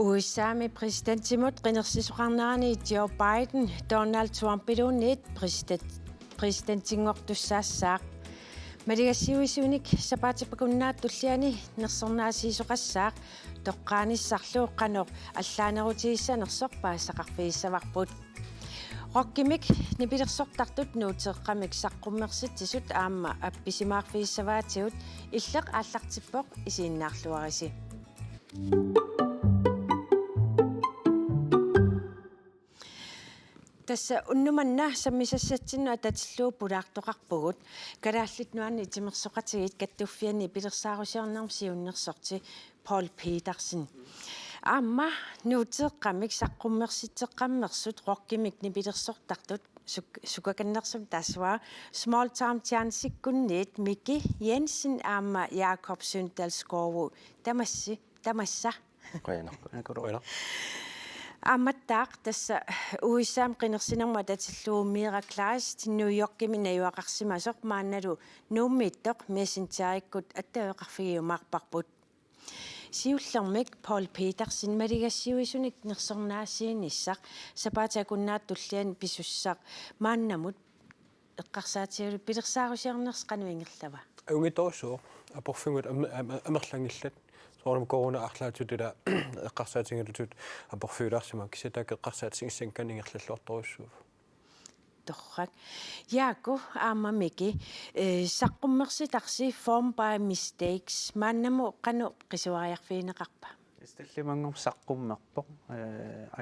USAmi præsidenttimut qinersisoqarnerani Joe Biden Donald Trump ilunit præsidenttingortussaassaaq малигасиуисуник сапаатиппакуннаат туллиани нерсорнаасиисоқассаақ тоққааниссарлууққанеқ аллаанерутигиссанерсоқ паассақарфигиссаварпут Rokkimik nipilерсортартут нуутеэққамик саққуммерситсисут аама апписимаарфигиссаваатигут иллеқ ааллартиппоқ исииннаарлуариси Tässä unnumannaa sammisassatsinnu atatilluu pulaartoqarpugut kalaallitnuanni itimersoqatigit kattuffiani pilersaarusiarnarm siunnersorti Paul Petersen Aamma nuuteeqqamik saqqummersitteqqammersut rokkimik nipilersortartut sukakannersum taswa small town tiansikkunniit Miki Jensen aamma Jakob Sundalskovu tamassa Qoina Ammattaaq tassa uissaam qinersinerma tatilluu Kleist New Yorkimi najuaqarsimasoq maannalu nuummiittoq messengerikut attaveqarfigiumaarparput siullermik Paul Petersen maligassiuisunik nersornaasiinissaq sapaatakunnaat tullian pisussaq maannamut eqqarsaatigalu pilersaarusiarners qanuingerlava Ungitorsoo aporfungut amerlangillat soornam corona arlaatutula eqqarsaatigalutut aporfuulaarsima kisataak eqqarsaatigissan kaningerlalluartorussuu torrak Jaako aamamiki saqqummersitarsi form by mistakes maannamu qanu qisuariarfiineqarpa Istallimangum saqqummerpoq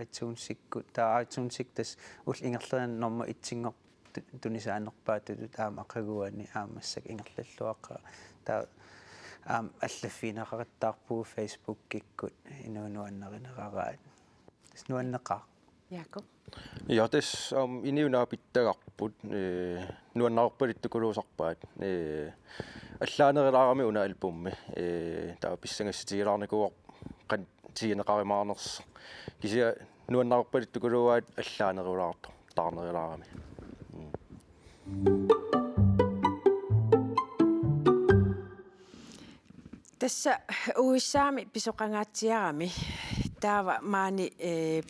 iTunes-sikkut taa iTunes-sik tas ul ingerleran norma itsingoq tunisaanerpaatutut aama qaguani aamassak ingerlalluaqa taa аллаффинеқариттаарпугу Facebook-киккут инуунуаннеринераараат снуаннеқаа Jakob Тас иниунааpittaqarput нуаннаарпалиттукулуусарпаат аллаанерилаарами уна альбумми таа писсангасситигилаарникуоқ қан тиинеқаримаарнерс кися нуаннаарпалиттукулуаат аллаанерулаарто таарнерилаарами Tässä uissaami pisoqangaatiarami taava maani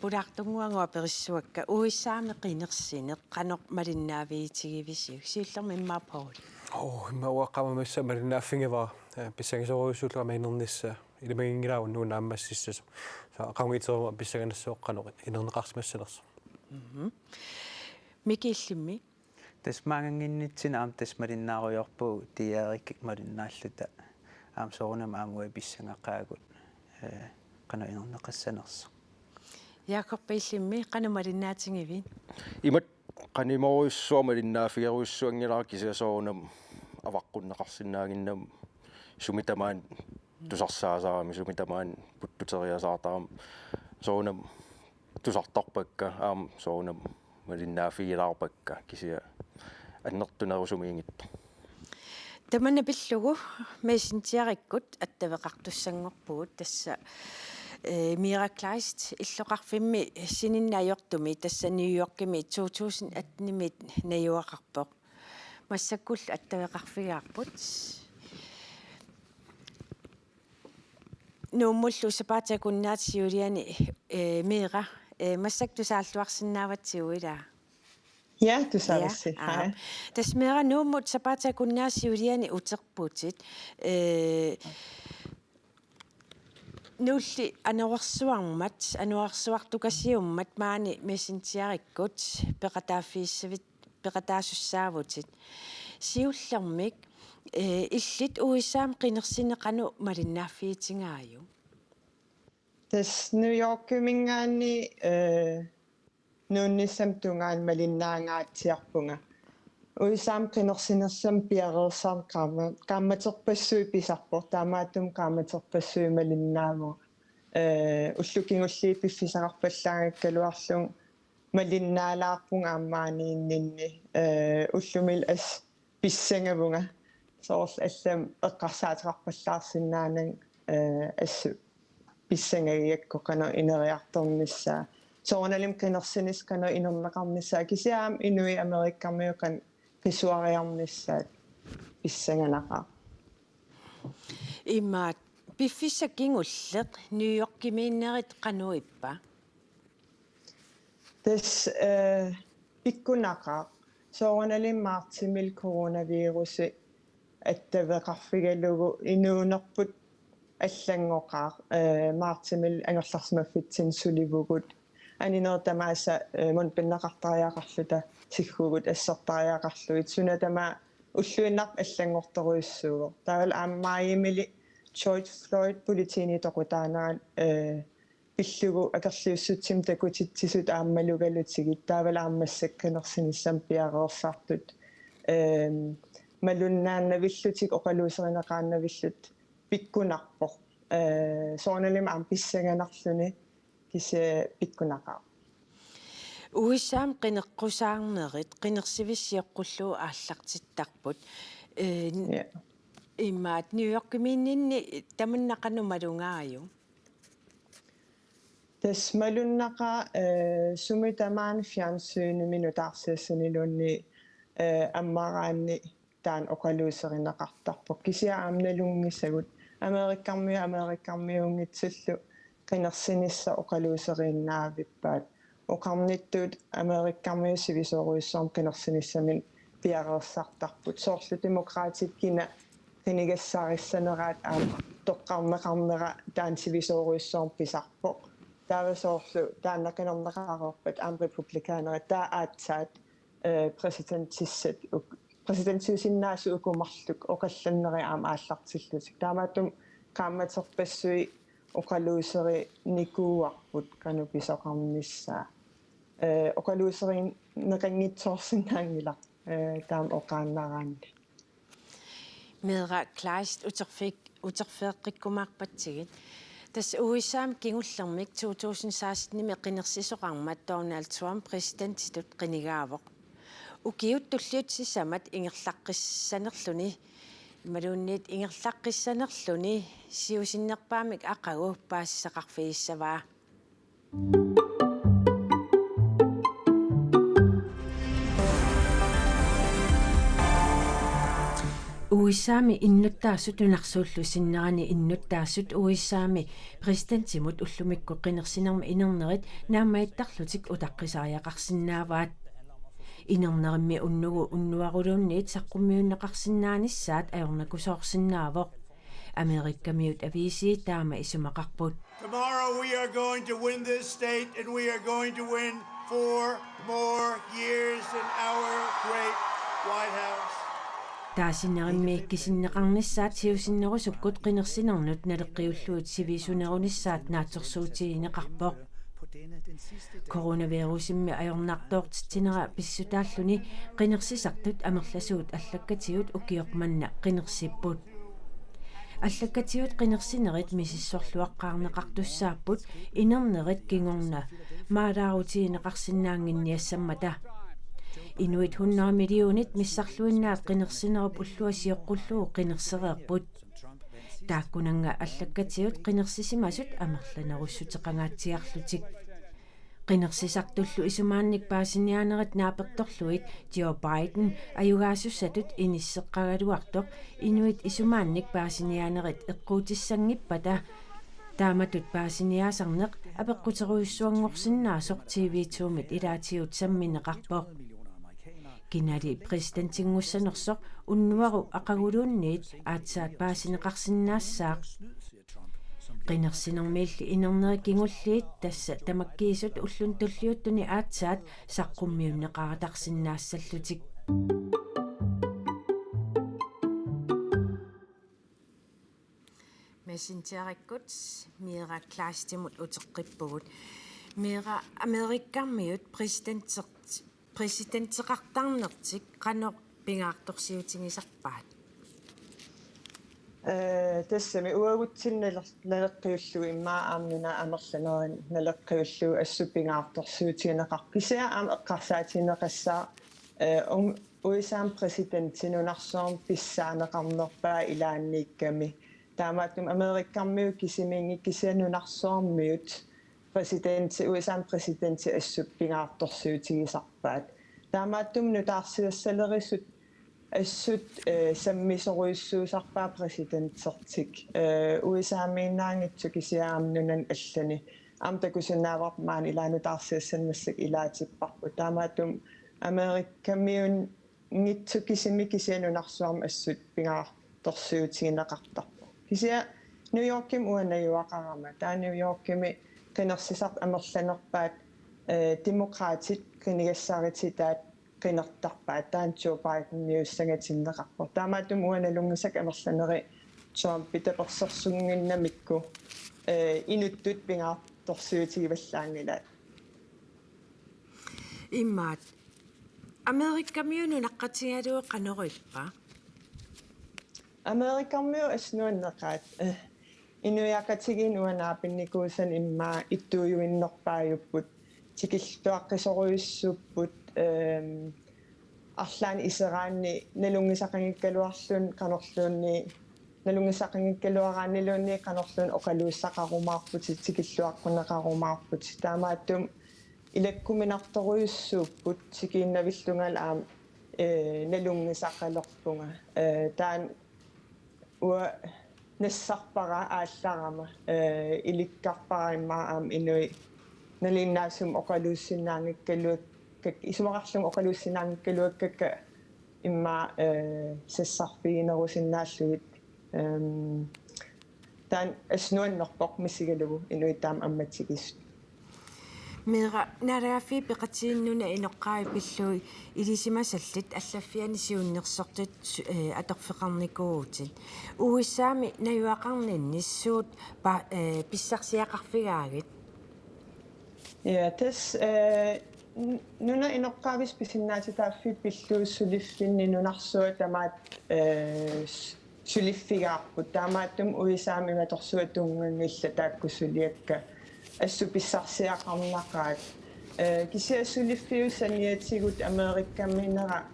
pulaartunguangua perissuakka uissaami qinersineq qanoq malinnaaviitigivisiu siullermi immaa Paul иммауаққамамасса малинааффингава писсагисоруйусууллермаинернисса илимагингилаун нуунаааммассиссасу саақангитерума писсаганассуоққанеқ инернеқарсимассалерс Mikillimmi тасмаагангиннитсина аам тасмалиннааруйорпуу тиаариккик малиннааллута аам соорнам аамуи писсангақаагут qanu inerneqassanersa Jakob Illimmi qanu malinnaatigiviin имат qaниморуйссуамалиннааффигеруйссуангилаа кисасоорнам аваққуннеқарсинаагиннам сумитамаан тусарсаасаарами сумитамаан путтутериасаартарам соорнам тусарторпакка аам соорнам малиннааффигилаарпакка кисия аннертунерусумиингитто Tamanna pillugu messengerikut attaveqartussangorpugut tassa Kleist illoqarfimmi sininnaajortumi tassa New Yorkimi 2018-mit najuaqarpoq massakkull attaveqarfigaarput nuummullu sapaatakunnaatiuliani Mira massaktusaalluarsinnaavatsiuila Ja, du sagst es. Das mera nummut sapaatakunnaasiuliani uterputit nulli anuarsuartukasiummat maani messengerikut peqataasussaavut siullermik illit uissaam qinersineqanu malinnaaffiitingaaju Das New York-mingaani nuunnissam tungaan malinnaangaatiarpunga uissaam qinersinersam piareersaam qaammaterpassui pisarpor taamaatum qaammaterpassui malinnaamu ullukingulli piffisaqarpallaangakkaluarlung malinnaalaarpung aammaaniinninni ullumil as pissangavunga soorl allam eqqarsaateqarpallaarsinnaanang assu pissangagiyakku qanu ineriartornissaa soornalim qinersinis qanu inerneqarnissaa kisiaam inui amerikkarmiuqan qisuariarnissaat pissanganaqa immaat Piffissakingulleq New York kimiinnerit qanuippa. Tas pikkunaqa sooranalimmaartimil coronavirusi attavеқарфигалугу инуунерпут аллангоqaar maartimil angorlarsmaffitsin sulivugut aninерtamaassa mun pinnaqartariaqarluta siggugut assertariaqarluit sunatama уллуиннарп аллангорторуиссууго таавал ааммаимили George Floyd politiini toqutaanaan пиллугу акерлиуссутсим такутитсисут ааммалугалутигит таавал ааммассакканерсинissam пиареерсартут малуннааннавиллутик оқалуусеринеқааннавиллут пиккунарпоқ соорналим аам писсаганарлуни кисе пиккунақаа Уисаам qinеққусаарнерит qinерсивиссиэққуллуу ааллартиттарпут имаат New York кимииннинни таманнақану малунгааю тас малуннаqa сумитамаан фиансууни минутаарсиассанилуунни аммараанни таан оқалуусеринеқартарпоқ кисиа аамналунгиссагут америккармиунгитсуллу qinерсинисса оқалуусерииннаавиппаат оқарниттуут америккармиуссивисооруиссоорм qinерсиниссамин пиареерсартарпут соорлу демократик кина qinigassaarissaneраат аам тоққармеқарнера таан сивисооруиссоорм писарпоқ таавасоорлу тааннақинернеқарерпат аам републикаанерат таа аатсаат президентиссат президентиусиннаасу укумарлук оқалланнери аам ааллартиллутик таамааттум qaammaterpassui оқалуусери никууарпут кану писоқарнissaa оқалуусерин неқангитсоорсинаангила таам оқааннараанни Mera Kleist uterfeeqqikkumaarpatsигит тас уисаам кингуллермик 2016 меқинерсисоқармат Donald Trump президентитут қинигаавоқ укиут туллиутсисамат ингерлаққиссанерлүни малуунниит ингерлаққиссанерлүни сиусиннерпаамик ақагу паассақарфииссаваа Уисаами иннуттаассут унарсууллу синнерани иннуттаассут уисаами президентимут уллумикку qinерсинерма инернерит нааммаиттарлутик утаққисариақарсинааваат инернеримми уннугу уннуарулуунниит саққуммиуннеқарсинааниссаат аёрнакусоорсинаавоқ америккамиут ависи таама исумақарпут Tomorrow we are going to win this state and we are going to win 4 more years in our great White House. таасинеримми кисиннеқарниссаат сиусиннерусуккут qinерсинернут налеққиуллуут сивисунерунissaат наатсерсуутигинеқарпоқ коронавирусимми аёрнартоортитсинера писсутааллуни qinерсисартут амерласуут аллаккатиут укиоқманна qinерсиппут аллаккатиут qinерсинерит мисиссорлуаққарнеқартуссааппут инернерит кингорна маалаарутигинеқарсинаангинниассаммата Inuit 100 millionit missarluinnaat qinерсинеруп уллуасиоққуллуу qinерсереерпут тааккунанга аллаккатиут qinерсисимасут амерланеруссутеқангаатсиарлутик qinерсисартуллу исумаанник паасинианерат нааперторлуит Joe Biden аюгаасуссатут иниссеққагалуартоқ Inuit исумаанник паасинианерит эққуутиссангиппата тааматут паасиниаасарнеқ апеққутеруйуссуангорсиннаасоқ TV2-мит илаатиут самминеқарпоқ кинали президентингуссанерсоқ уннуару ақагулуунниит аатсаат паасинеқарсиннаассаақ qinерсинермиилли инернери кингуллиит тасса тамаккиисут уллун туллиуттуни аатсаат саққуммиуннеқаратарсиннаассаллутик Messengerikut Mera Kleistimut uteqqippugut Mera Amerikkarmiut presidentseqartarnertik qanoq pingaartorsiutigisarpaat тассами уагутсинналеққиуллу иммаа аамнуна амерланерин налеққиуллу ассуппингаарторсуутигинеқар кисиа аам эққарсаатинеқассаа уисаам президентинунарсоорм писсаанеқарнерпаа илаанниикками таамааттум америккармиу кисиминги кисианунарсоормиут президенти уисаам президенти ассуппингаарторсуутигисарпаат таамааттум нутаарсиассалерисут assut sammisoruissuusarpaa presidentsertik uisaamiinnaangitsukisiaamnunan allani takusinaavarmaan ilaanutaarsiassanmassak ilaatipparpu taamaatum Amerikkammiun ngitsukisimi kisianunarsuarma assut pingaartorsiutigineqartarpu kisia New Yorkim uanajuaqarama taa New Yorkimi qinersisart amerlanerpaat demokraatit qinigassaarititaat qinertarpaat taan Joe Biden niussangatinneqarpu taamaatum uanalungisak amerlaneri Trump pitapersersunginnamikku inuttut pingaartorsiutigivallaangilaat Immaat Amerikkammiunu naqqatigaluo qanorippa Amerikkammiu asnuanneqaat inuiaqatigin uanaapinikuusan immaa ittuujuinnerpaajupput tikilluaqqisoriussupput арлаан исераанни налунгисақангиккалуарлун канорлуунни налунгисақангиккалуарааннилуунни канорлуун оқалууссақарумаарпут тикиллуаққунеқарумаарпут таамааттум илаккуминарторуйуссууппут сикииннавиллунгал аам налунгисақалерпунга таан уа нассарпара аалларама иликкарпара иммаа аам инуи налиннаасум оқалууссиннаангиккалуак исумақарлун оқалууссиннаангиккалуаккакка иммаа сассарфигинерусиннааллугит таан аснуаннерпоқ миссигалугу инуи таам амматсигис мера нарафи пеқатииннуна иноққаи пиллуи илисимасаллит аллаффиани сиуннерсортут аторфеқарникуутит уиссаами наюақарнинниссуут писсарсиақарфигаагит тас нуна иноққаавис писиннаатитааффит пиллууссулиффинни нунарсуа тамаат сулиффигаарпут таамааттум уисаами маторсуатунгангилла тааккусулиакка ассу писсарсиақарнақаат кисиассулиффиуссаниатсигут америккамминера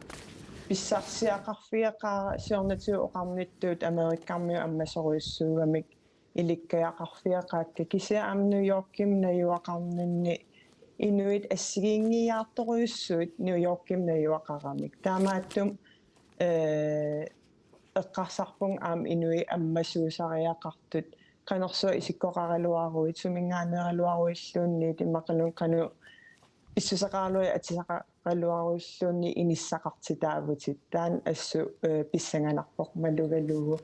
писсарсиақарфиақаа сиорнатиу оқарниттуут америккармиу аммасоруйуссуугамик иликкаяақарфиақаакка кисиа ам New Yorkim наюақарнинни инуит ассигингиаарторуйуссуут New Yorkim наюақарамик таамааттум эққарсарпун аам инуи аммасуусариақартут канерсуа исиккоқаралуаруит сумингаанералуаруиллуунни тиммақалун кану иссусақаарлуи атисақаралуаруиллуунни иниссақартитаавутит таан ассу писсанганарпоқ малугалугу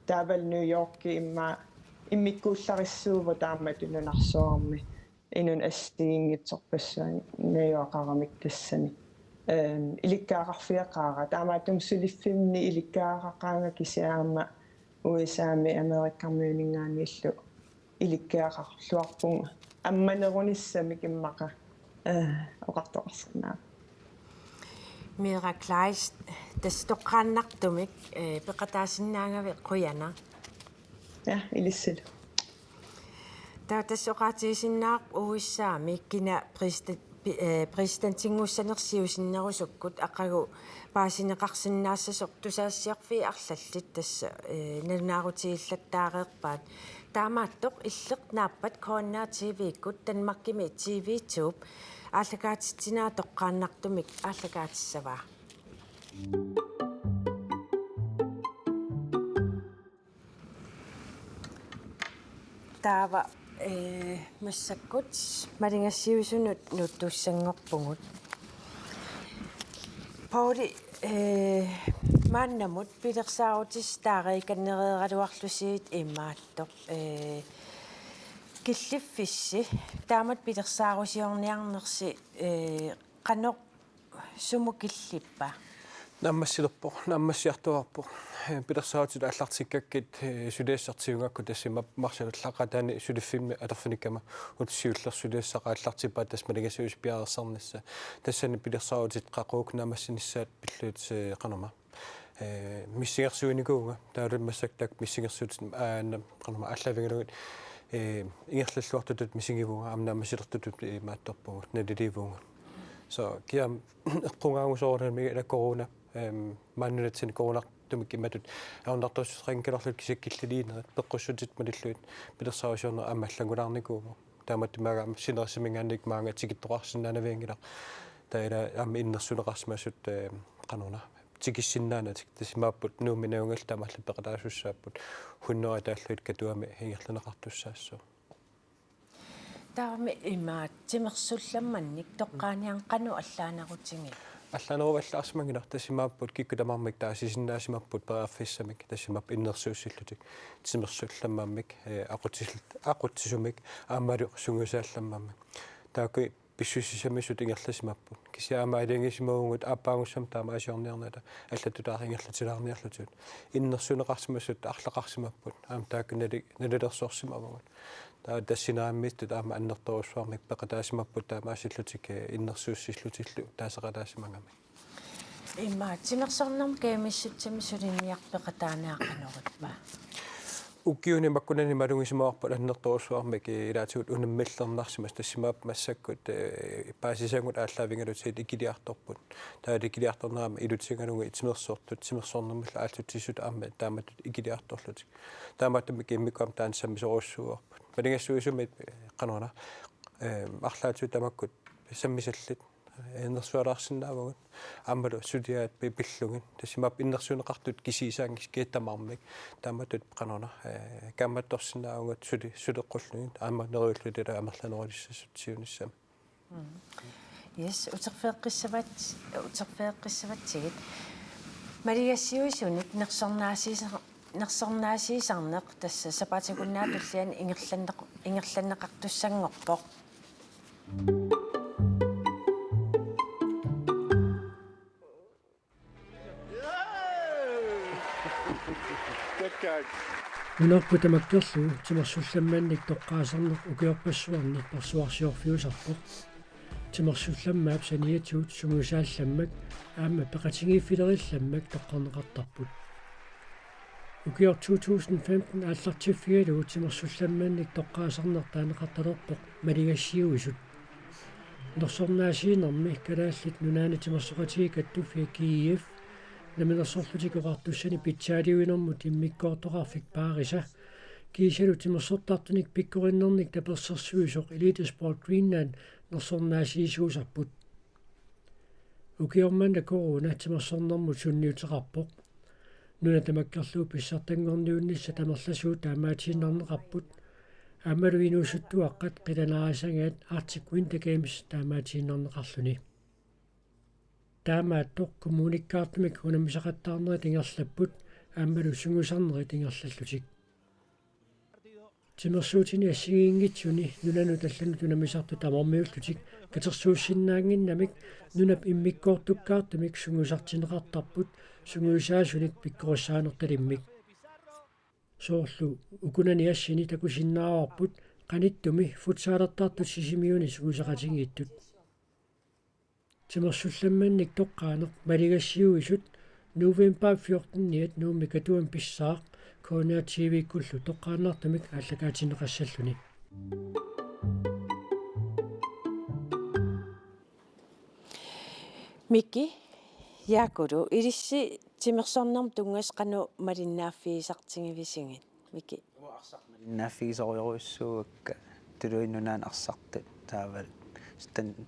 таавал New York имма иммиккууллариссуува тааматунунарсуарми инун ассигингитсорпассуани наюақарамик тассани иликкаақарфиақаара таамаатум сулиффимни иликкаақақаанга кисиаама уисаами америккармиунингааниллу иликкаақарлуарпунга амманеруниссами киммақа оқартоқарсинаа мера клайс тастоққааннартумик пеқатаасиннаагаве қуяна ja илиссил таатассоқаатигисиннаақ уиссаами кина президентингуссанерсиусиннерусуккут ақагу паасинеқарсинаассасоқ тусаассиарфи арлаллит тасса налунаарутигиллаттаареерпаат таамааттоқ иллеқ нааппат кооннаа тв-иккут танмаркими тв-туб ааллагаатитсинаа тоққааннартумик ааллагаатиссаваа таава массаккут малингассиусунут нуттуссангорпугут паули мааннамут пилерсаарутис таариканнереералуарлусиит имааллоқ киллиффисси таамат пилерсаарусиорниарнерси канеқ сумукиллиппа наммассилерпо наммассиартуарпо пилерсаутит аллартиккаккит сулиассартиунгакку тассима марсаллақатаани сулиффимми алерфиниккама утсиуллерсулиассаqa аллартиппаа тасмалигасуус пиарерсарнасса тассани пилерсаутит қақуук намассиниссаат пиллуут қанама миссигерсуиникуунга таалуммассактак миссигерсуут аана қанама аллавигалугит ингерллуартутут миссигивунга амнаамасилертутут маатторпугут налиливунга so kiam eqqungaangusoorna migila corona maannunatsin coronartumik imatut aunartusserinkalerlut kisakkilliliinerat peqqussutit malilluit pilersaausiorna ammallangularnikuugu taamattimaga sinersimingaannik maanga tikittoqarsinnaanaviangila taila amma innersuneqarsmaasut qanuna tikissinnaanatik tasimaaput nuuminaungal tamallu peqataasussaapput hunnera taalluit katuami hingerluneqartussaassuu таами има тимерсулламманник тоққааниан қану аллаанарутинги аллаанеруваллаарсимагинар тасимааппут киккутамармик таасисиннаасимарпут перааффиссамик тасимап иннерсууссиллутик тимерсулламмаммик aquttisumik ааммалу сунгусаалламмаммик тааки писсуссисамисут ингерласимаппут кисиаама илингисимагунгут ааппаагуссам таама асиорниарната аллатутаарингерлатилаарниарлутут иннерсунеқарсимассут арлеқарсимаппут аам тааккинали налилерсуарсимавагут таа тассинааммиттут аама аннерторуссуармик пеқатаасимаппут таама асиллутик иннерсууссиллутиллу таасеқалаасимагами има тимерсорнам кемиссутсими сулинниарпеқатаанааққанерутпа укиуни маккунани малунгисимаарпут аннерторуссуармик илаатигут унаммиллернарсимас тассимаап массаккут паасисангут ааллаавингалутсит икилиарторпут таа икилиарторнерама илутсингалунга итимерсоортут тимерсорнэрмилла аалтутсисут аама тааматут икилиарторлутик таамааттамик иммикуам таансаммисоруссууарпут малингассуисумит qanuna арлаатсу тамаккут саммисаллит энерсуалаарсинаавагут аамалу сутиаат пиллугин тассимаап иннерсуунеқартут кисисаангис киаттамаармик тааматут qanuna камматторсинаавагут сулеққуллугин аама нериуллутила амерланерулиссасут сиуниссама yes утерфеэққиссаватсигит малигассиуисуник нерсорнаасиисарнеқ тасса сапаатикуннаатуллиан ингерланнеқартуссангорпоқ Нунарпу тамаккерлу тимерсулламмаанник тоққаасарнеқ укиорпассуарни персуарсиорфиусарпоқ тимерсулламмаап саниатсуут сунгусаалламмак аама пеқатингииффилерилламмак тоққорнеқартарпут укиор 2015 ааллартиффигалу тимерсулламмаанник тоққаасарнеқ таанеқарталерпоқ малигассиуисут норсорнаасиинерми калааллит нунаани тимерсоқатигикаттуффи Киев наминерсорлутикоқартуссани питсаалиуинэрмут иммиккоортоқарфик паариса кисалу тимерсортартуник пиккориннерник таперсерсуисоқ Elitesport Greenland нерсорнаасиисуусарпут укиорманна корона тимерсорнэрмут сунниутеқарпоқ нуна тамаккерлуу писсартангорниуннисса тамерласуу таамаатииннарнеқарпут аамалуинуусуттуаққат қиланаасангаат Arctic Winter Games таамаатииннарнеқарлуни таамааттоқ коммуникаартумик хунамисақаттаарнери тингерлаппут аамалу сунгусарнери тингерлаллутик тимерсуутини ассигиингитсуни нунану таллану тунамисарту тамармиуллутик катерсууссиннаангиннамик нунап иммиккоортуккаартумик сунгусартинеқартарпут сунгусаасуник пиккоруссаанерталиммик соорлу укунани ассини такусиннааварпут qaниттуми футсаалертаартут сисимиуни сугусақатингииттут тимерсулламмаанник тоққаанеқ малигассиуисут November 14 нууми катуам писсаақ Kona TV kullu toqqaannartumik ааллакаатинеқассаллуни Miki yaakulu ilissi timersornarm tungas qanu malinnaaffiisartingivisiнгит Miki наффигисориоруссууакка тулуиннунаан арсарта таавал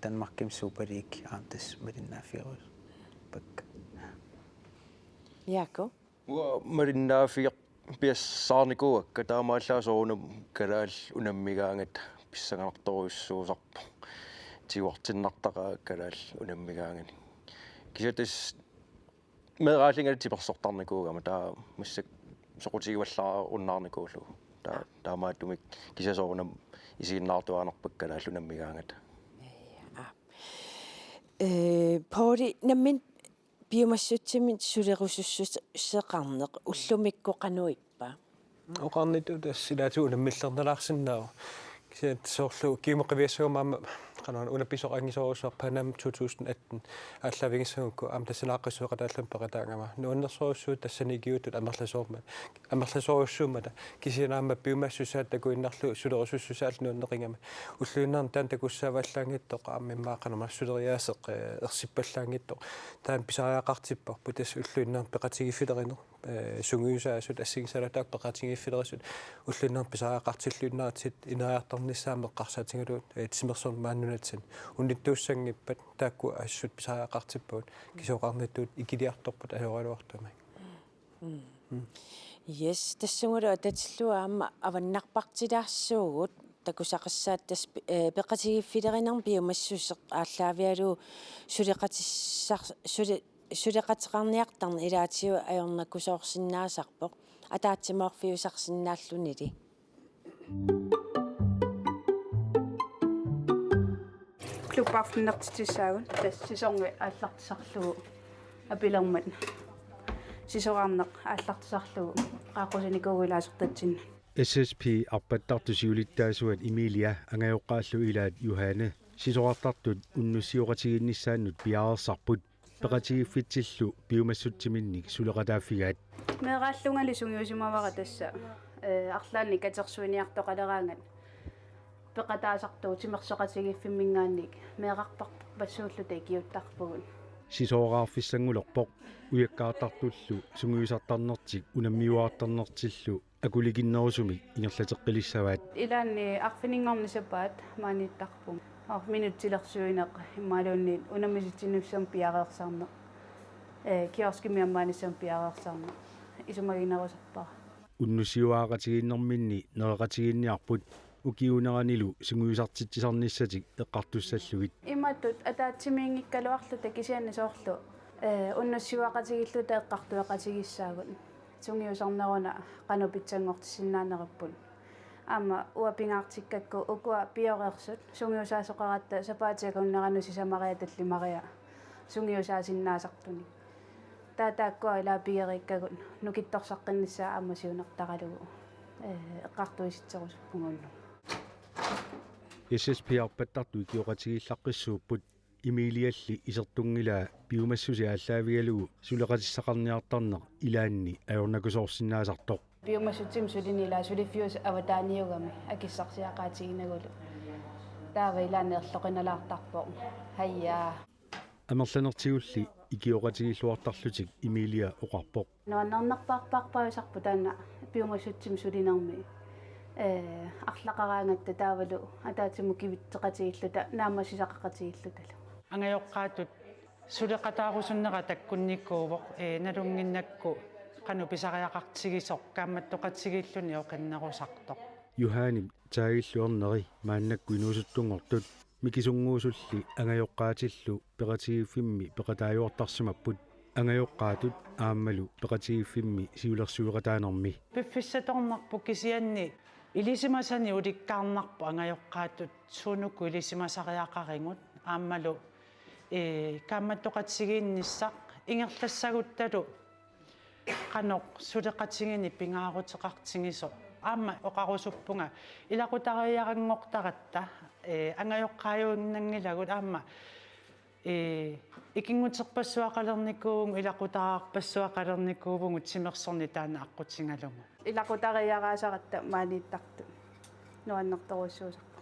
Danmarkim Super League аамтас малиннаaffiерус пакка Яако малиннаaffiер пиассаарникуакка таамааллаасоорунам калаал унаммигаангат писсаганарторуйуссуусарпу тиуартиннартагаа калаал унаммигаангани кисатас мераалингат типерсортарникуугама таа массак соқутигиваллаа уннаарникуулу таамааттумик кисасоорунам исигиннаартуаанерпак калаал унаммигаангат Pori nammin biomassutsimit sulerususseqarneq ullumikko qanuippa oqarnitu tassilaatu unamillernalarsinnaa kisat soorlu kiimeqiviassuumaama qanuna unapisoqangisorusuar Panam 2018 ааllavingissuukku amtasinaaqissuuqataallam peqataangama nuunnersorussuu tassanigiutut amerlasorussumata kisinaamma biomassusaat takuinnarlu sulerusussusaal nuunneqingama ulluinnaarn taan takussaavallaangittoq aamimmaaqanama suleriaaseq ersippallangittoq taan pisariaqartipparpu tas ulluinnaarn peqatigiffileriner sungiusaasut assigisalataaq peqatigiffilerisut ulluinnaarn pisariaqartilluinnaartit inaajartarnissaammeqqarsaatingaluut timersorn maannuna qimaatsin unittuussangippat taakku assut pisaaqartippuut kisuoqarnattuut ikiliartorput asoraluartumai Yes, тассунгулу татиллуа аама аваннарпартилаарсуугут такусақассааттас пеқатигиффилеринерм биумассусеқ ааллаавиалу сулеқатеқарниартарни илаатиу ajornakkusoorsinnaasarpoq атаатсимоорфиусарсинааллунили клуббаарфиннертитиссаагун тас сисорнги ааллартисарлугу апилермат сисораарнеқ ааллартисарлугу qaaqqusinikуугилаасертатсинна SSP арпаттартусиулиттаасуат Эмилия ангайоққааллу илаат Юхане сисоартартут уннуссиоқатигиннссааннут пиаарсарпут пеқатигиффитсиллу пиумассутсиминник сулеқатааффигаат меэрааллунгали сунгиусимавара тасса арлаанни катерсуиниартоқалераангат пеқатаасартуу тимерсоқатигиффиммингаанник меэқарпар пассууллута киуттарпугун сисоораарфиссангулерпоқ уяккаатартуллу сунгиусартарнертик унаммиуаартарнертиллу акулигиннерусумик ингерлатеққилиссаваат илаанни арфинингорнисапаат maaниттарпум минуттилерсуинеқ иммаалуунни унаммиситсиннуссам пиареерсаарне киорскимиаммааниссам пиареерсаарне исумагинерусарпара уннусиуаагатигиннэрминни нереқатигинниарпут укиунеранилу сунгиусартитсисарниссатик эққартуссаллугит иматтут атаатсимиингиккалуарлута кисианни соорлу уннуссиуақатигиллута эққартуақатигиссаагут сунгиусарнеруна канупитсангортиссиннаанериппут аама уапингаартиккакку укуа пиореерсут сунгиусаасоқаратта сапаатиакуннерану сисамариаталлимариа сунгиусаасиннаасартуни таатааккуа илаа пиериккагут нукитторсаққиннссаа аама сиунертаралугу эққартуиситсерусуппугунну SSP арпаттарту икиоқатигиллаққиссууппут Эмилиалли исертунгилаа пиумассуси ааллаавигалугу сулеқатиссақарниартарнеқ илаанни ajornakkusoorsinnaasartoq пиумассутсим сулинилаа сулиффиус аватааниугами акиссарсиақаатигинагулу таава илаанеерлоқиналаартарпоқ хайяа амерланертигулли икиоқатигиллуартарлутик Эмилия оқарпоқ нуаннернарпаарпаарпаусарпу таана пиумассутсим сулинерми арлақараангатта таавалу атаатиму кивиттеқатигиллута наамасисақақатигиллуталу ангайоққаатут сулеқатаарусуннера таккунниккуувоқ налунгиннакку qanu pisariaqartigisoq kaammattoqatigilluni oqinnerusartoq Юхани таагиллуарнери мааннакку инуусуттунгортут микисунгуусулли ангайоққаатиллу пеқатигиффимми пеқатаажуартарсимаппут ангайоққаатут ааммалу пеқатигиффимми сиулерсуеқатаанерми пиффиссаторнарпу кисианни илисимасани уликкаарнарпу ангайоққаатут суунукку илисимасариақарингут ааммалу kaammattoqatigиинниссақ ингерлассагутталу qanoq suleqatigini pingaaruteqartigiso aamma oqarusuppunga ilaqutariarangortaratta angajoqqaajungnangilagut aamma ikingutserpassuaqalernikkuugun ilaqutaraarpassuaqalernikkuugun timersorni taana aqqutigalungu ilaqutariaraasaratta maaniittartu nuannertoruissuusarpa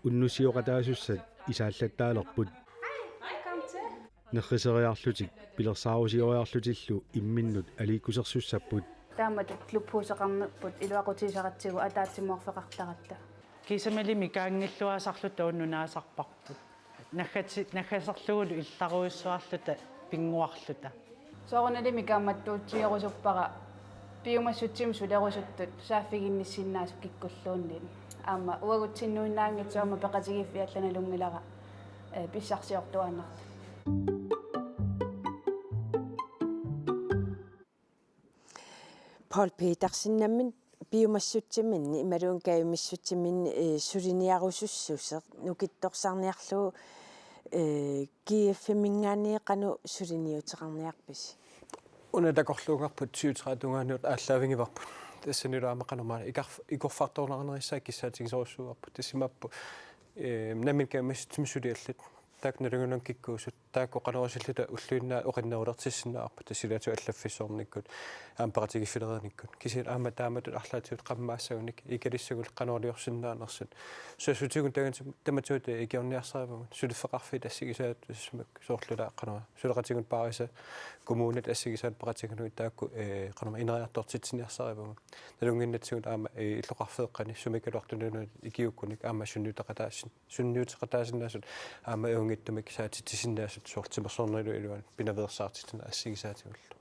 уннусиоqataasussat isaallattaalerput неррисериарлутик пилерсаарусиориарлутиллу имминнут алииккусерсуссаппут таамату клубпуусеқарнерпут илуақутисаратсигу атаатсимоорфеқартаратта кисамалими каангиллуасарлута уннунаасарпарпут наггасерлугулу илларуиссуарлута пингуарлута соорналими кааматтуутсиерусуппара пиумассутсим сулерусуттут сааффигинниссиннаасу киккуллуунни аама уагутсиннуиннаангитсуама пеқатигиффиалланалунгилара писсарсиортуаннарта Paul Petersen biomassutsimminni imaluun kaimissutsimmin suliniarusussuseq nukittorsarniarlu kiiffimmingaani qanu suliniuteqarniarpis una takorluungarput 37 aalлаавингиварпут тассанилуамақанермаа иkorfartornarnerissaa киссаатигисорусsuuарпут тассимаппу намин каимассутимсулиаллат таак налунгунан киккуусут таакко канерусиллута уллуиннаа оқиннерулертиссинаарпа тасилаату аллаффиссоорниккут аампаратигиффилерерниккут кисил аама тааматут арлаатиут қаммаассагуник икалиссагул канерулиорсиннаанерсут сусутигун таган таматуут икиорниарсаавагун сулиффеқарфи тассигисаат смак соорлулаа канера сулеқатигун паариса коммунат ассигисаат паратигунуит таакку канера инериартортитсиниарсаривагун налунгиннатсигут аама иллоқарфеэққани сумикалуартунунут икиуккуник аама sunniutaqataasinnasut aama eungittumik saatittisinnaasut soortimersornilu iluan pinaveersaartituna assigisaatiullu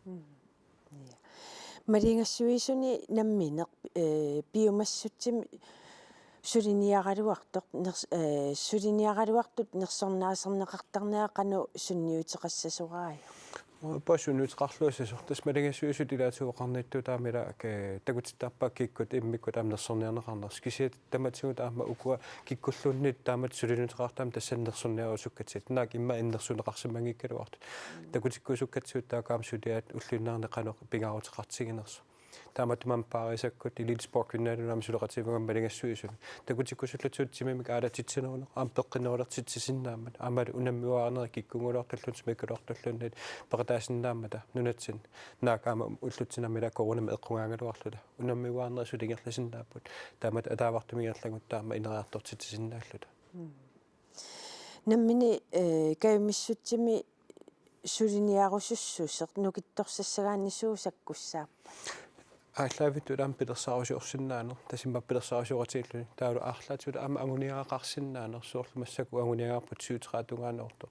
малингассуисуни намминеқ биомассутсими сулиниагалуартоқ сулиниагалуартут нерсорнаасернеқартарнеа қану сунниутеқассасураая пасунуутеқарлуусасо тасмалингасуисут илаатуоқарнитту таамила такутиттарпаккиккут иммиккут амнерсорниарнеқарнерс кисиат таматсигут аама укуа киккуллууннит таамат сулинутеқартаам тассаннерсорниарусуккатсит наак имма иннерсунеқарсимангиккалуарт такутиккуусуккатсуут таакаам сулиаат уллуиннаарнеқанеқ пингаавутеқартигинерсо тааматумам паарисаккут элит спорткиннаалунам сулеқативагам малингассуисут такутиккусуллутсуут тимимик аалатитсинеруне аампеққинерулертитсисиннаамат аамалу унаммиуаарнери киккунгулоортуллун смиккулоортуллуннит пеқатаасиннаамата нунатсин наакаама уллутсинамила коронами эққунгаангалуарлута унаммиуаарнери сулингерласиннааппут таамат атаавартумигерлагут таама инериартортитсисиннааллута наммини каимиссутсими сулиниарусуссусеқ нукитторсассагааннисуусаккуссааппа ааллаавитту таам пилерсаарусиорсиннаанер тасимма пилерсаарусиоратииллуни таалу аарлаатсула аама агуниаақарсиннаанер соорлумассаку агуниаагаарпут сиутраатунгаанеорто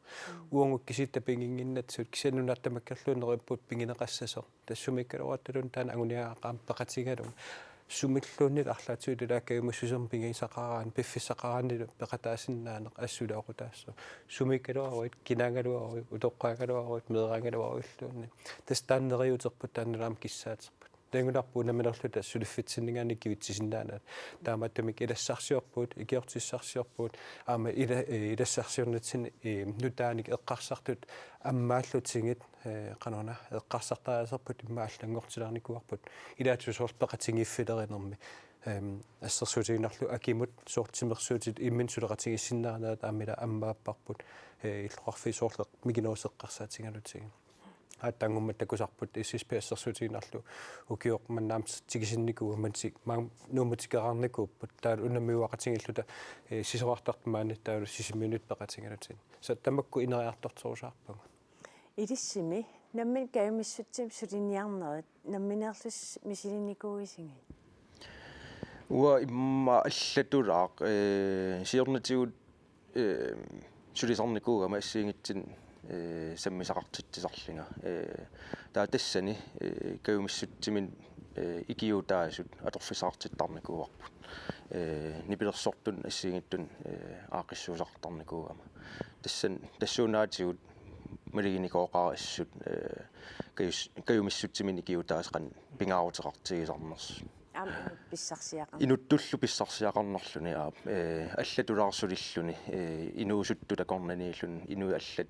уонгук киситта пингингиннатсут кисаннунаттамаккерлуунериппут пингинеқассасо тассумиккалуатталун таана агуниаагааам пеқатигалун сумиллууннит арлаатсуилааккагумассусерм пингисақараан пиффиссақарааннилу пеқатаасиннаанеқ ассулаақутаассо сумиккалуаруит кинаангалуаруит утоққаагалуаруит меераангалуаруиллуунни тастааннериутерпут таанналаам киссаатерпут тэнгуларпу наминерлута сулиффитсиннгаани кивитсисиннаана тааматтумик илассарсиорпут икиортиссарсиорпут аама илассарсиорнатсин нутааник эққарсартут аммааллутсигит канона эққарсартаасерпут иммааллангортилаарникуарпут илаатсу соорпеқатингиффилеринерми ассерсуутигинарлу акимут соортимерсуутит иммин сулеқатигиссиннаанаат аамила аммааппарпут иллоқарфи соорлеқ мигинерусеққарсаатингалутсигин аттангуммат такусарпут иссиспиассерсуутигинарлу укиоқ маннаамс тигисинникуу мансик маам нууматикеқарникууппут таал унаммиуақатингиллута сисоартартмаани таалу сисиминут пеқатингалутин са тамакку инериарторторусаарпага илиссими наммин каимиссутсим сулиниарнерит намминерлус мисилинникууисинги уа имма аллатулаақ сиорнатигут сулисарникууга массиингитсин саммисақартитсисарлинга таа тассани каюмиссутсимин икиутаасут аторфисаартиттарникууарпут нипилерсортун ассиингиттун аақиссуусартарникуугама тассуунаатигут малигиникооқара иссут каюмиссутсимин икиутаасеқан пингаарутеқартигисарнерс инуттуллу писсарсиақарнерлүни аа аллатулаарсулиллүни инуусуттута корнанииллун инуи аллат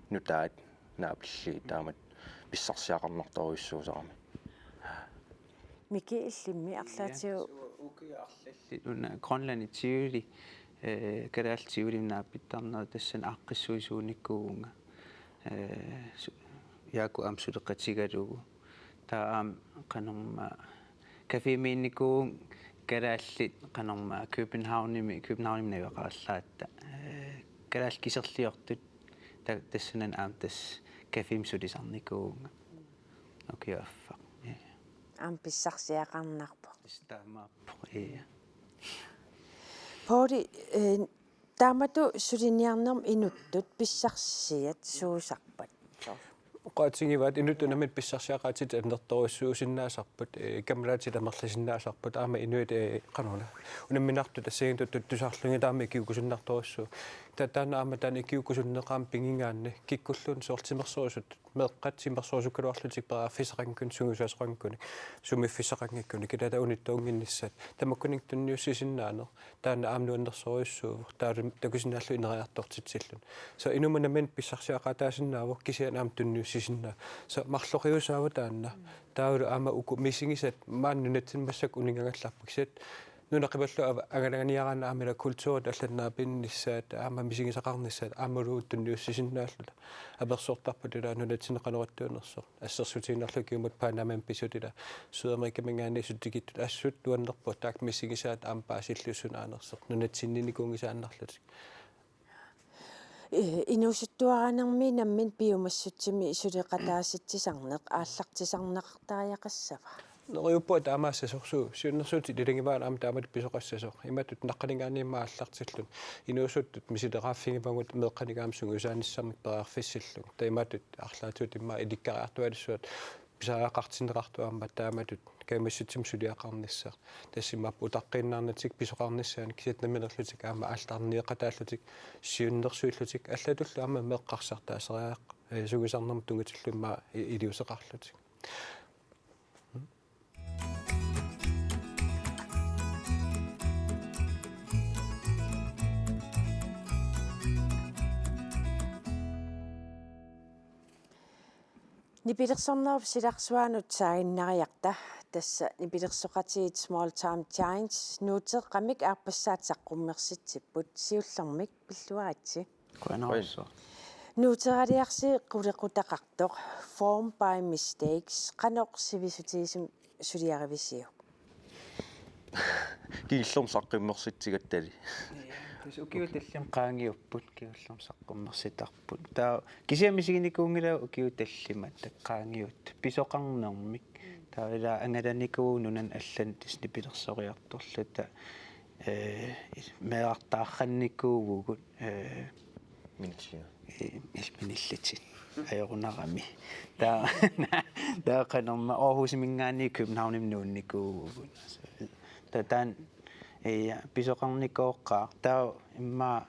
нутаат наапилли таамат писсарсиақарнерторуиссуусарами мики иллимми арлаатиу укиарлалли уна гронлани тиули караалтиули нааппиттарнера тассан ааққиссуисууниккуунга яаку амсулеқатигалугу таам канорма кафемиинникуун карааллит канорма Københavnimi навеқааллаатта караал кисерлиортут тассанан аамтас кафемсулисарникуунга окиаффа аам писсарсиақарнарпо стаамааппо пори таамату сулиниарнерм инуттут писсарсиат суусарпат qaatsingivaat inuttunamit pissarsiaqaatit annertoruissuusinnaasarput kamalaatila merlasinnaasarput aama inuit qanula unamminartu tassagintut tuttusarlungi taama kiukusunnartorussuu taana aama taana kiukusunneqaam pingingaanni kikkulluun soortimersoorusut meqqatsimersoorusukkaluarlutik peraaffiseqankun sungusaasaqankuni sumiffisaqangikkuni kilata unittuunginnissat tamakkunik tunniussisinnaane taana aamnuannersorussuu taalu takusinnaallu ineriartortitsillun so inumanamit pissarsiaqaataasinnaavo kisian aam tunniussisinna so marloriusaava taanna taulu aama uku misingisat maannunatsin massak uningangallarpukset нунаққиваллу агалаганиараана аамила культуурат алланнаа пиннissaat аама мисигисақарнissaат аамалуут тунниуссисиннааллута аперсуортарпут ила нунатсинеқанеруттуунерсо ассерсутииннерлу киумут паанаман писутила Сюдамерика мингаани суттигиттут ассут туаннерпут таак мисигисаат аампаасиллуссунаанерсо нунатсинниникунгисааннарлутик инуусуттуаранерми наммин пиумассутсими исулеқатааситсисарнеқ ааллартисарнеқартариақассава Нoriuppuat амаассасорсуу сиуннерсуути илингиваан аама таамат писоқассасоо иматут наққанингаанниимма аллартиллун инуусуттут мисилеқааффигивангут меққанигаамсугу усааниссармик периарфиссиллуг таиматут арлаатуут имма иликкариартуалиссуат писаақартинеқартуарма тааматут каймассутсим сулиақарниссаа тассимаап утаққиннаарнатик писоқарниссаани кисатнаминерлутик аама аалтарниеқатааллутик сиуннерсуиллутик аллатуллу аама меққарсартаасериаақ сугисарнерм тунгатиллумма илиусеқарлутик Нипилерсорнерп силарсуанут саагиннариарта тасса нипилерсоқатигит Small Time Giants нуутеққамик аарпассаат саққуммерситсиппут сиуллэрмик пиллуаатси Kuanarusso. нуутералиарси қулеқутақартоқ form by mistakes қанеқсивисутигисум сулиаривисиу Kiillum saqqimmersitsigаттали. Tus ukiutallam qaangiupput kiullum saqqummersitarput. Taa kisiamisiginikungila ukiutallimat taqqaangiut pisoqarnermik. Taa ila angalanikugu nunan allan tisnipilersoriartorluta meeqartaarrannikuugugut minillati ajorunarami. Taa qanerma Aarhusmingaanni Københavnim nuunnikuugugut. Taan писоқарникооққаа таа имма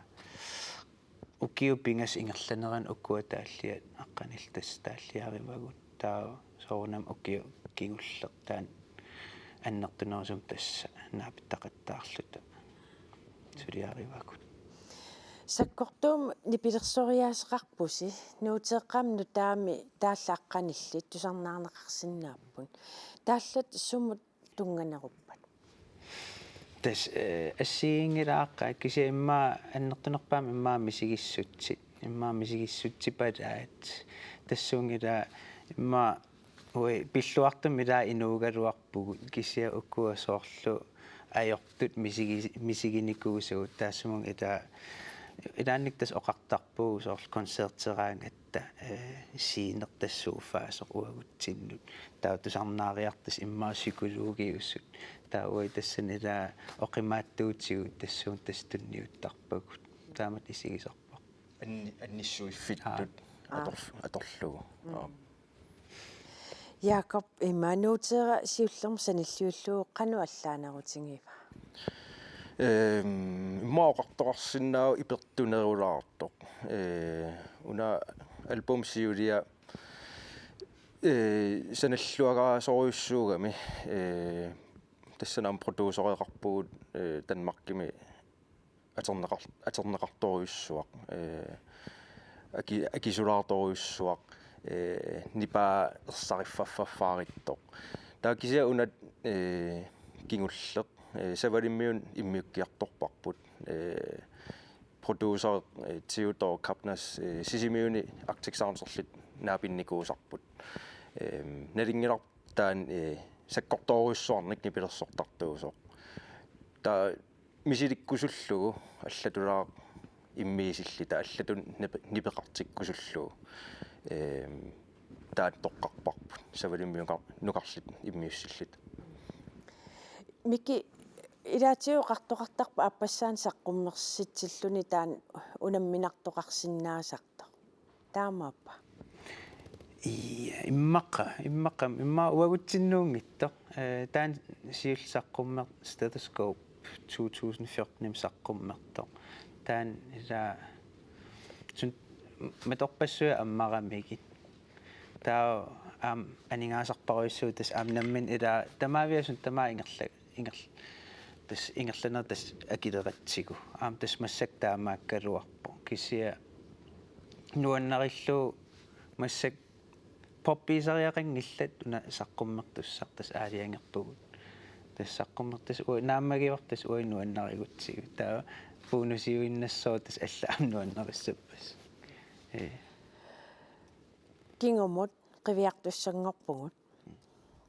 укиупингас ингерланеран уккуатааллиат аққанилтас тааллиаривагут таа соорнам укиу кигуллертаан аннертунерусум тасса наапиттақаттаарлута сулиаривагут саккортуум нипилерсориаасеқарпуси нуутеққам нутаами тааллааққаниллит тусарнаарнеқарсинааппун тааллат сумут тунганеруппат тас ассиингилааққа киси имма аннертунерпаам иммаа мисигиссутсипалаат тассуунгила имма уи пиллуартум илаа инуугалуарпугут кисиа уккуасоорлу ajortut misiginikkuusuut taassumun ilaannik tas oqartarpuu soorl konserteraangatta siinertassuuffaasoq uaguttinnut tautusarnaariartas immaa psykologiussut taui tassan ilaa oqimaattuutigut tassuun tastunniuttarpagut taamat isigisarpaq annissuiffittut atorlugu Jakob immanuutera siullerm sanilluullugu qanu allaanerutigiva Maaqartoqarsinnaa ipertunerulaartoq una album siulia sanalluagaasoriussuugami tassanam producereqarpugut Danmarkimi aterneqartoriussuaq akisulaartoriussuaq nipa ersariffaffaffaarittoq taakisia unat kingulleq savalimmiun immiukkiartorparput producer Theodor Kapnas sisimiuni Arctic Soundserlit naapinnikuusarput nalingilar taan sakkortoriussuarnik nipilersortartuusoq ta misilikkusullugu allatulaa immiisillita allatun nipeqartikkusullugu taat toqqarparput savalimmiuqa nuqarlit immiussillit Miki ilaatigu qartoqartarpa appassaan saqqummersitsilluni taan unamminartoqarsinnaasarto taamaappa imma uagutsinnuungitto taan siulsaqqummer stethoscope 2014 saqqummerto taan ila sun matorpassua ammaramigit taa aningaasarparuissuut tas nammin ila tamaaviasun tamaa tas ingerlaner tas akileratsigu tas massak taamaakkaluarpo kisia nuannarillu massak poppiisariaqangillat una saqqummertussar tas aaliangerpugut тассаққуммертас нааммагивартас уиннуаннаригутсигу таа пуунусиуиннассоотас аллаамнуаннариссаппас кингумут qivиартуссангорпугут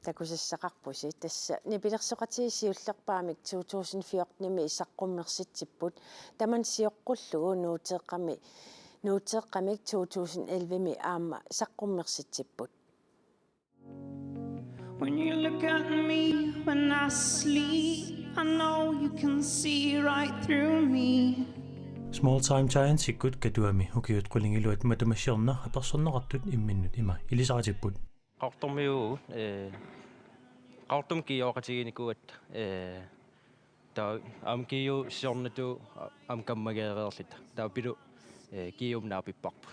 такусассақарпуси тасса нипилерсоқатигисиуллерпаамик 2014-ними исаққуммерситсиппут таман сиоққуллугу нуутеққамик 2011-ми аама саққуммерситсиппут. When you look at me when I sleep, I know you can see right through me. Small time giant sikkut katuami ukiut qulingiluat matumassiorna apersorneqartut imminnut ima ilisaratipput qartormiu qartum kioqatiginiku ta am kiu siornatu am kammageererlit ta pilu kium naapipparpu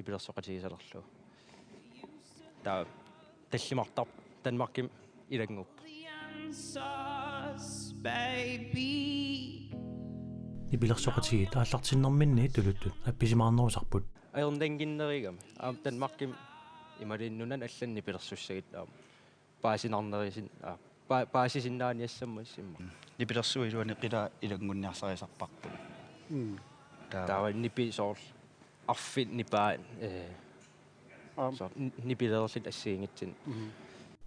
ipilersoqatigisalerlu ta tallimartar tanmarkim ilangup baby. ipilersoqatigit aallartinnerminni tuluttut appisimaarnerusarput aerndanginnerigam am tanmarkim imalinnunan allanni pilersussagit paasinarnerisin paasisinnaaniassammas imma nipilersuiluani qila ilangunniarsariasarparpu tawa nipi soor arfit nipaa so nipilersit assiingitsin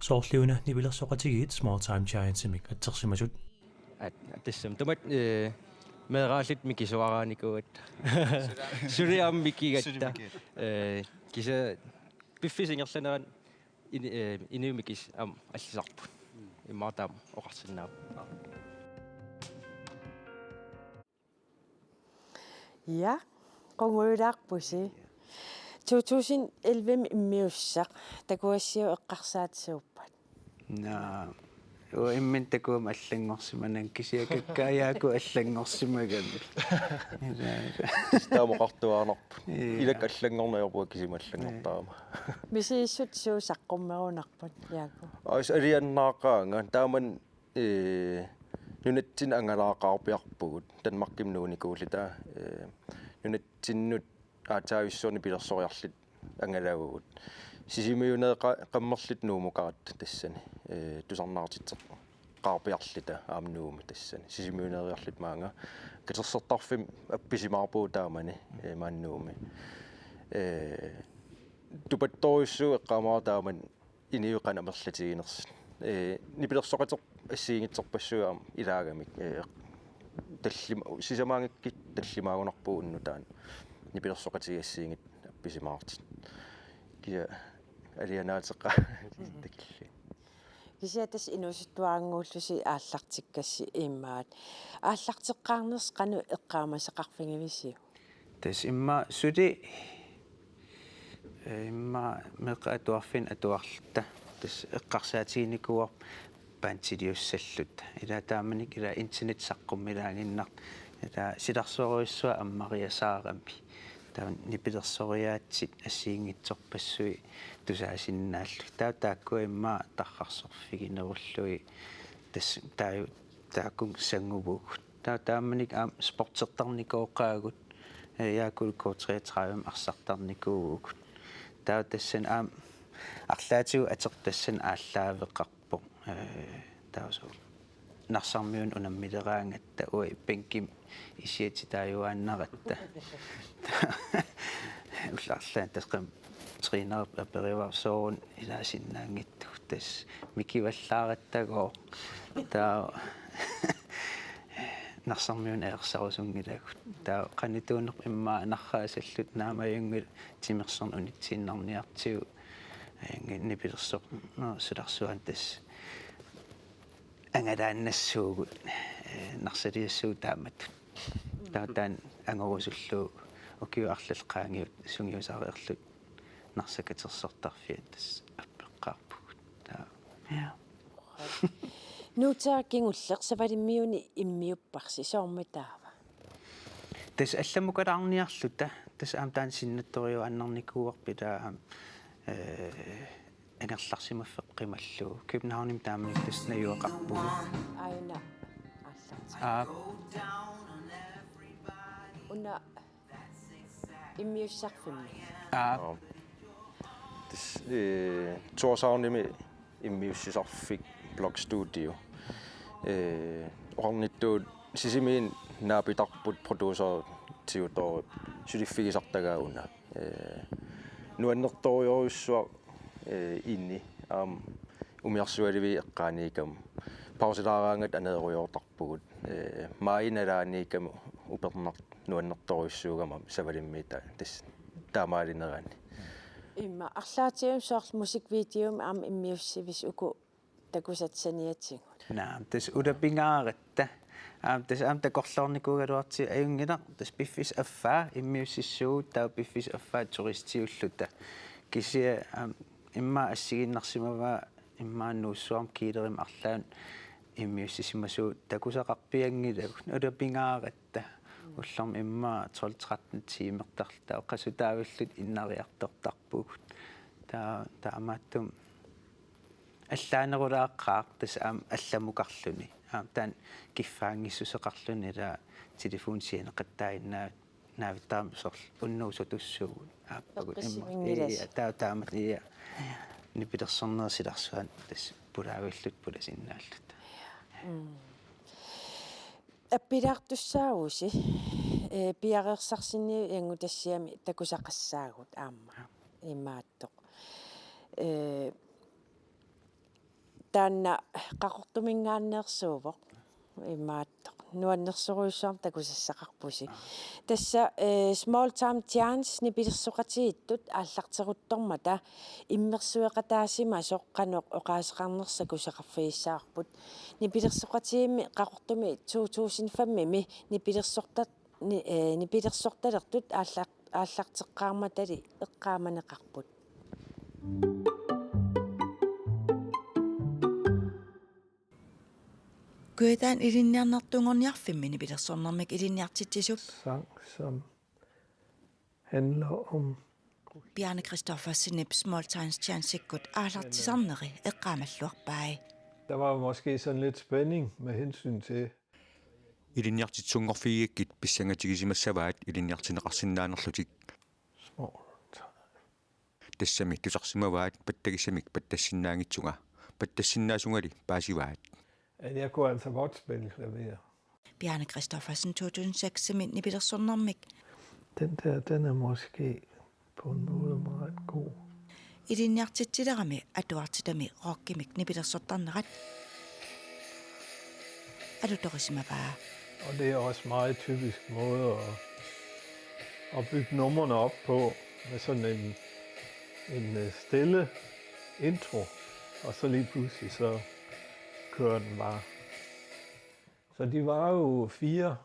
soorliuna nipilersoqatigit small time giantsimik atsersimasut tassam tamat meeraalit mikisuaraanikuat suriam mikigatta kisa piffisingerlaneran inimikis am allisarpu immaataam oqarsinnaap Ja, qunguulaarpusi 2011 immiussaq takuassiu eqqarsaatssuuppat. Na immin takuam allangorsimanan kisiakakkaayaku allangorsimagan. Taamoqartuaarnerpu. Ilak allangornayorpua kisimaallangortaama. Misiissut suusaqqummerunarput yaaku. Ais aliannaaqaanga taaman nunatsin angalaaqaarpiarpugut tanmarkim nuunikuullita nunatsinut aataavissuni pilersoriarlit angalagugut sisimiuneeqa qammerlit nuumukarat tassani tusarnaartitseq qaarpiarlita aamnuumi tassani sisimiuneeriarlit maanga katersertarfim appisimaarpuu taamani maannuumi tupattorissu eqqaamaa taaman iniuqanamerlatigiiners nipilersoqateq assiingitserpassuaam ilaagamik tallima sisamaangikki tallimaagunarpuu unnutaan nipilersoqatigiassiingit appisimaartit kia alianaateqa takilli kisiatas inusuttuaanguullusi aallartikkassi immaat aallarteqqaarners qanu eqqaamasaqarfingivisiu tas imma suli imma meqa atuarfin atuarlutta tas eqqarsaatiginikuar pantiliussallut ila taamanik ila internet saqqummilaanginnaq ila silarsoruissua ammariasaarampi taa nipilersoriaatsit assiingitsorpassui tusaasinnaallу taakku imma tarrarsorfiginerullui tas taakun sanguvugut taamanik sportsertarnikooqaagut yaakul ko 33 arsartarnikuugut tassan арлаатигу атерtassan ааллаавеқарпо таасо нарсармиун унаммилераангатта уи пенким исиатитааюааннаратта уллаарлаан тасқам тринер апериварсоорун илаасиннаангитту тас микиваллааратагоо таа нарсармиун аерсарусунгилагут таа қанитуунеқ имма нарраасаллут наамаюнгил тимерсерн унитсииннарниартигу nipilersoq sularsuan tas angalaannassууgut narsaliassuu taamat taataan angorusullu ukiuarlal qaangiut sungiusareerlut narsakatersortarfiat tas appeqqaarpugut taa ja nuutaa kingullersavalimiuni immiupparsi soormataava tas allamukalaarniarluta tas aamtaan sinnattoriu annarnikuuarpila анерларсимаффеққималлу кибнауним таамник таснаюақарпугу аина алларт уна иммиуссарфимми тис туасаарними иммиуссисарфик blogstudio. Ornittu sisimin naapitarput producer tiutor syliffigisartagauna. Nuannertoriorussuaq inni umiarsualivi eqqaaniikam pausilaaraangat aneeruyortarpugut maainalaaniikam upernart nuannertorissuugama savalimmiita tas taamaalineraani. Imma арлаатиум соорл мусиквидеум аама иммиуссивис уку такусатсаниатсигут. Naam, tas udapingaaratta. Tas takorlornikugaluarti ajungila tas piffis affaa immiussissuut taa piffis affaa turistiulluta. Kisia imma assiginnarsimava immaannuussuarm kiilerim arlaan immiussisimasuut takusaqarpiangilagut udapingaaratta. Улларм имма 12-13 тимертарлаа qasutaavullut innariartortarpugut таамааттум аллаанерулааққаақ тас алламукарлуни таан киффаангиссусеқарлуни ла телефон сианеқаттаиннаа наавиттаам сорл уннуусутуссуугут ааппагут имма таамат ия нипилерсорнерсиларсуан тас пулаавиллут пуласиннааллут аппилаартуссаагуси пиареерсарсинни янгутассиами такусақассаагут аама имааттоқ таанна қақортумингааннеерсуувоқ имааттоқ нуаннерсоруйссуарм такусассақарпуси тасса small time chance нипилерсоқатигиттут ааллартерутторма иммерсуеқатаасима соққаноқ оқаасеқарнерсакусеқарфииссаарпут нипилерсоқатигими қақортуми 2005-ми нипилерсорталертут ааллартеққарматали эққааманеқарпут Kuetaan ilinniarnertungorniarfimmi nipilерсорнэрмик ilinniartitsisup sang som handler om Bjarne Christoffersen Small Time Chance-sikkut aalartisarneri eqqaamalluarpai. Der var måske sådan lidt spænding med hensyn til ilinniartitsungorfigikkit pissangatigisimассаваат ilinniartineqarsinnaanerlutik тассами тусарсимаваат паттагисамик паттассиннаангитсунга паттассиннаасунgali паасиваат. Jeg kunne altså godt spille klaver. Bjarne Christoffersen 2006 nipilерсорнэрмик. Den er måske på en måde meget god. Ilinniartitsilerami atuartitami rokkimik nipilерсортарнерат. Alutorisimavaa. Og det er også meget typisk måde at bygge numrene op på med sådan en stille intro, og så lige pludselig så kører den bare. Så de var jo 4.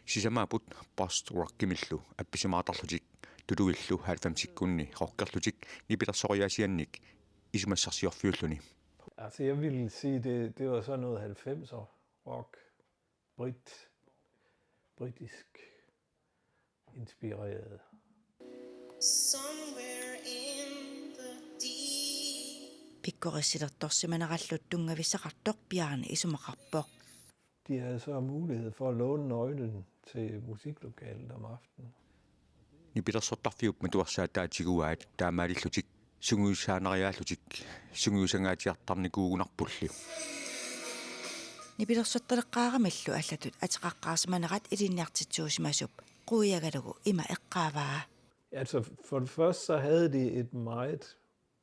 Sisamaaput post-rockimillu appisimaatarlutik tuluillu 90-sikkunni rockerlutik nipilерсориасианник isumassarsiorfiulluni. Altså jeg ville sige, det var sådan noget 90'er rock, britisk inspireret. Pikkorisilertorsimanerallut tungavissaqartoq Bjarne isumaqarpoq. De havde så mulighed for at låne nøglen til musiklokalet om aftenen. Nipilерсортарфиуп матуарсаатаатигуаат таамаалиллутик сунгуусаанериааллутик сунгуусангаатиартарникуугунарпулли. Nipilерсотталеққаарамиллу аллатут атеқаққаарсиманерат илинниартитсуусимасуп quuiagalugu ima eqqaavaa. Altså for det første så havde de et meget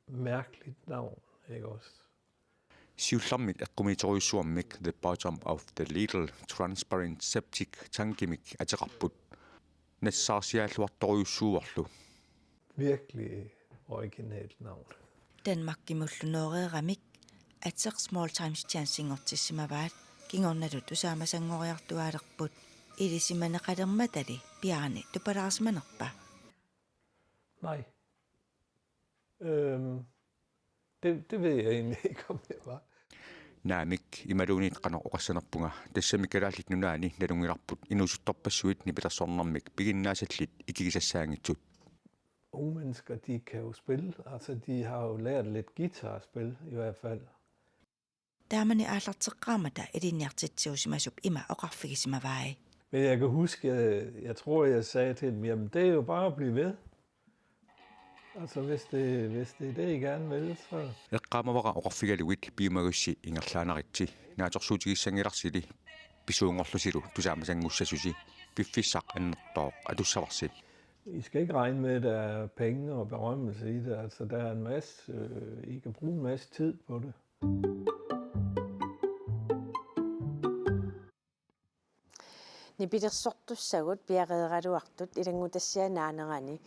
mærkeligt navn, ikke også? Siullarmik eqqumitoriussuarmik the bottom of the little transparent septic tankimik ateqarput nassarsiaalluartoriussuuarlu. Virkelig originalt navn. Danmarkimullunoreeramik ateq small times chancingortissimavaat kingornalut usaamasangoriartuaalerput ilisimaneqalermatali Bjarne tupalaarsimanerpa. Nej. Det ved jeg egentlig ikke, om det var. Naamik imaluunit qano oqassanerpunga tassamikkalaallit nunaani nalungilarput inusuttorpassuit nipilерсорнэрмик piginnaasallit ikigisassaangitsut. Unge mennesker, de kan jo spille. Altså, de har jo lært lidt guitarspil i hvert fald. Taamani aallarteqqaamata ilinniartitsiusimasup ima oqarfigisimavaai. Men jeg kan huske, jeg tror, jeg sagde til dem, jamen det er jo bare at blive ved. Altså hvis det er det I gerne vil, så... Eqqaamavaqa oqarfigaluit piumagissi ingerlaanaritsi naatorsuutigissangilarsili pisuungorlusilu tusaamasangusasusi piffissaq annertoq atussavarsip. I skal ikke regne med, at der er penge og berømmelse i det. Altså, der er en masse... I kan bruge en masse tid på det. Nipilersortussagut piaqeeraluartut ilangutassianaanerani.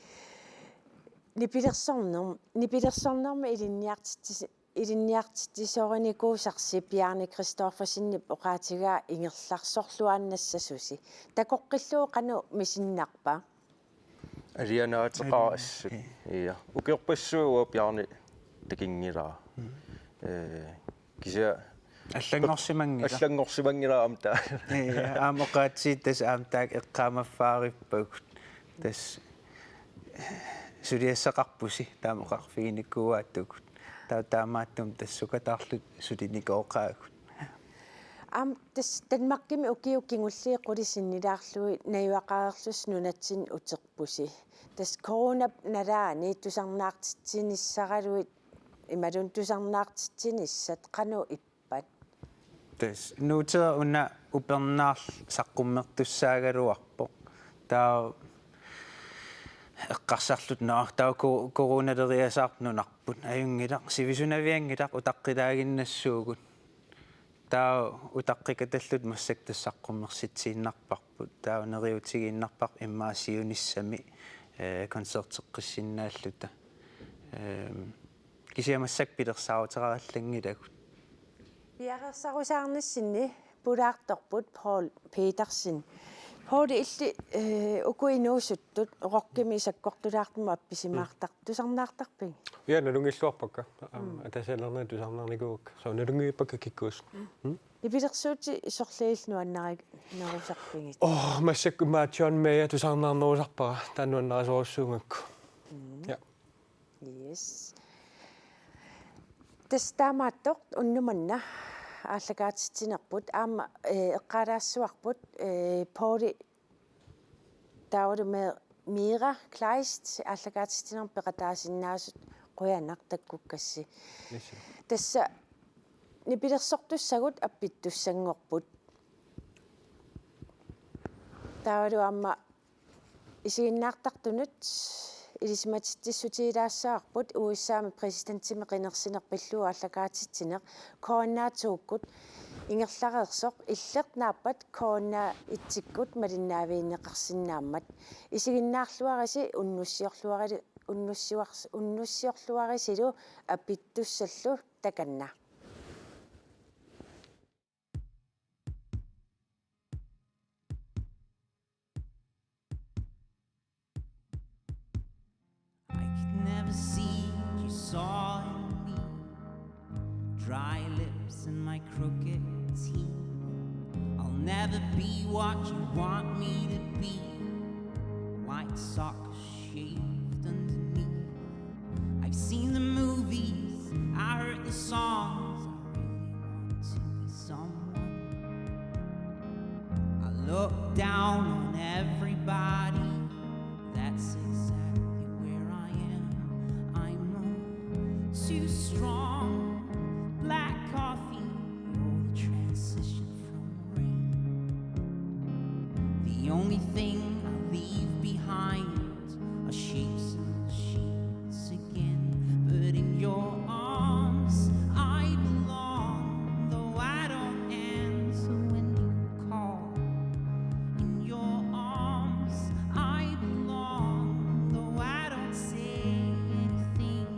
Nipilersornerma ilinniartitisorinikuusarsi piarni Kristoffersinnip oqaatigaa ingerlarsorluaannassasusi. Takoqqilluu qanu misinnarpa. Alianaatеqarassut. Ia. Ukiorpassuuga piarni takingilaa. Kisia аллангорсимангила амта аамоqaatsiit тас аамтаак эққаамаффаариппагут тас сулиассақарпуси таамоқарфигиниккуааттугут таамааттум тассукатаарлут сулиникооқаагут тас танмаркими укиуккингуллиэққулисиннилаарлуи наюақаарлус нунатсин утерпуси тас корона налаани тусарнаартитсиниссаралуит ималун тусарнаартитсиниссат қану тас нуутера уна упернаар саққуммертуссаагалуарпо таа эққарсарлут наа таа коронадериасаарнунарпут аюнгилақ сивисунавиангилақ утаққилаагиннассуугут таа утаққикаталлут массак тассаққуммерситсииннарпарпут таа нериутигииннарпар иммаасиуниссами концертеққиссиннааллута кисиамассак пилерсаарутерараллангилагут Piaqersarusаарnassinni pulaartorput Paul Petersen. Paul illi ukuinuusuttut oqorkimi sakkortulaartuma appisimaartartusarnaartarping. Ja nalungilluarpakka atasalerna tusarnarnikuuk saunalungiippakka kikkuus. Ipilersuuti isorliilnuannarik narusarpingit. Massakkumaa John Mayer tusarnarnerusarpara taannuannarasuorsuungakku. Ja. Yes. Tastamaattoq unnumanna ааллагаатитсинерпут аама эққалаассуарпут Pauli тауруме Mira Kleist ааллагаатитсинер пеқатаасиннаасут қуянартаккуккасси тасса нипилерсортуссагут аппиттуссангорпут тауру аама исигиннаартартунут илисиматиттиссутигилаассаарпут уиссаами президентими qinерсинерпиллуу ааллагаатитсинеқ кооннаатуугкут ингерлареерсоқ иллернааппат коонна итсиккут малиннаавииннеқарсинааммат исигиннаарлуариси уннуссиорлуарисилу апиттуссаллу таканна See you saw in me dry lips and my crooked teeth. I'll never be what you want me to be. White socks shaved underneath. I've seen the movies, I heard the songs. I really want to be someone. I look down on everybody. That's exactly where I am. Too strong, black coffee, or the transition from rain. The only thing I leave behind are shapes and sheets again. But in your arms, I belong, though I don't answer when you call. In your arms, I belong, though I don't say anything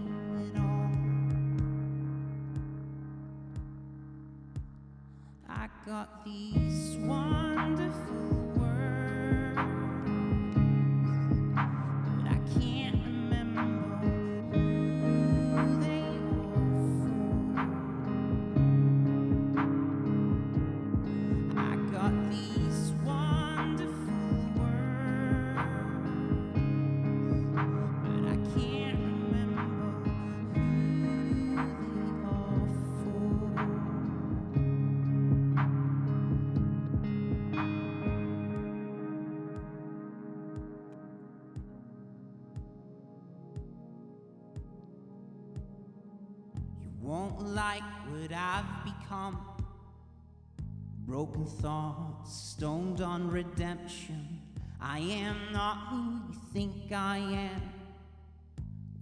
at all. won't like what I've become. Broken thoughts, stoned on redemption. I am not who you think I am.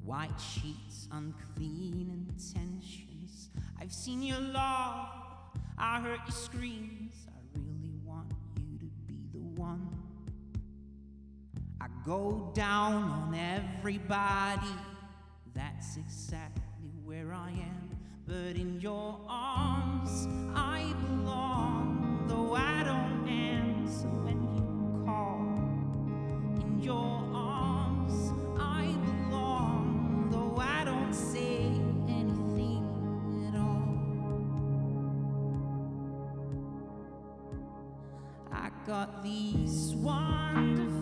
White sheets, unclean intentions. I've seen your love, I heard your screams. I really want you to be the one. I go down on everybody. That's exactly where I am. But in your arms I belong, though I don't answer when you call. In your arms I belong, though I don't say anything at all. I got these wonderful